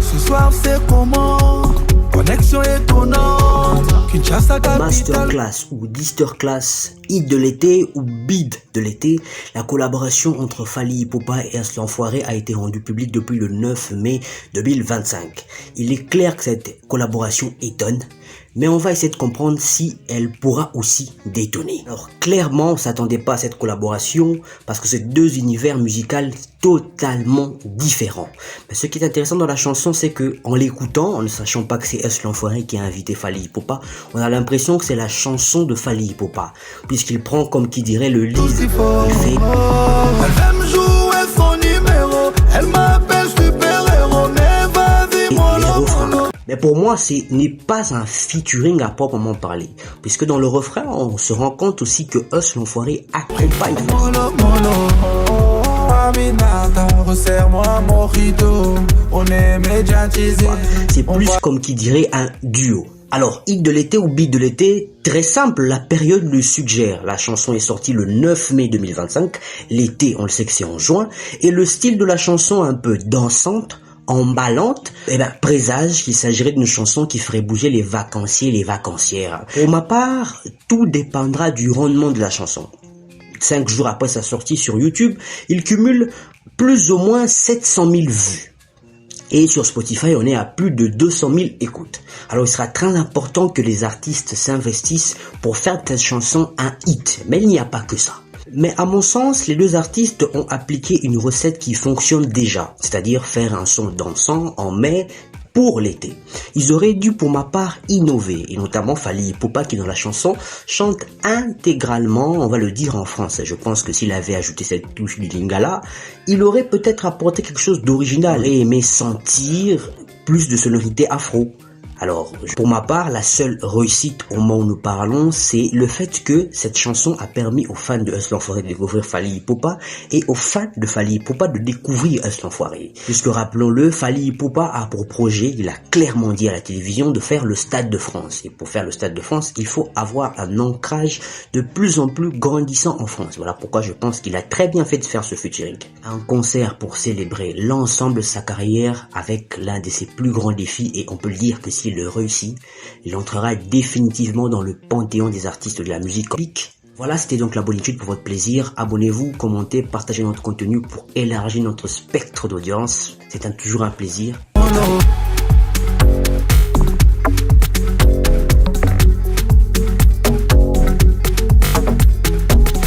Ce soir c'est comment? Connexion étonnante. Kinshasa capitale. Masterclass ou Disterclass, hit de l'été ou bid de l'été, la collaboration entre Fally Ipupa et As l'Enfoiré a été rendue publique depuis le 9 mai 2025. Il est clair que cette collaboration étonne, mais on va essayer de comprendre si elle pourra aussi détonner. Alors clairement, on ne s'attendait pas à cette collaboration parce que c'est deux univers musicaux totalement différents. Mais ce qui est intéressant dans la chanson, c'est que en l'écoutant, en ne sachant pas que c'est As l'Enfoiré qui a invité Fally Ipupa, on a l'impression que c'est la chanson de Fally Ipupa, puisqu'il prend comme qui dirait le lead. Il fait... Elle va me jouer son numéro, elle m'appelle super-héros, mais vas-y mon refrains. Mais pour moi, ce n'est pas un featuring à proprement parler, puisque dans le refrain, on se rend compte aussi que As l'Enfoiré accompagne. C'est plus comme qui dirait un duo. Alors, hit de l'été ou beat de l'été, très simple, la période le suggère. La chanson est sortie le 9 mai 2025, l'été, on le sait que c'est en juin, et le style de la chanson un peu dansante, emballante, présage qu'il s'agirait d'une chanson qui ferait bouger les vacanciers et les vacancières. Pour ma part, tout dépendra du rendement de la chanson. 5 jours après sa sortie sur YouTube, il cumule plus ou moins 700 000 vues. Et sur Spotify, on est à plus de 200 000 écoutes. Alors il sera très important que les artistes s'investissent pour faire de cette chanson un hit. Mais il n'y a pas que ça. Mais à mon sens, les deux artistes ont appliqué une recette qui fonctionne déjà. C'est-à-dire faire un son dansant en mai pour l'été. Ils auraient dû pour ma part innover, et notamment Fally Ipupa qui dans la chanson chante intégralement, on va le dire en français. Je pense que s'il avait ajouté cette touche du lingala, il aurait peut-être apporté quelque chose d'original et aimé sentir plus de sonorité afro. Alors, pour ma part, la seule réussite au moment où nous parlons, c'est le fait que cette chanson a permis aux fans de As l'Enfoiré de découvrir Fally Ipupa et aux fans de Fally Ipupa de découvrir As l'Enfoiré. Puisque rappelons-le, Fally Ipupa a pour projet, il a clairement dit à la télévision de faire le Stade de France. Et pour faire le Stade de France, il faut avoir un ancrage de plus en plus grandissant en France. Voilà pourquoi je pense qu'il a très bien fait de faire ce featuring. Un concert pour célébrer l'ensemble de sa carrière avec l'un de ses plus grands défis, et on peut le dire que s'il le réussit, il entrera définitivement dans le panthéon des artistes de la musique publique. Voilà, c'était donc la bonitude pour votre plaisir. Abonnez-vous, commentez, partagez notre contenu pour élargir notre spectre d'audience. C'est toujours un plaisir.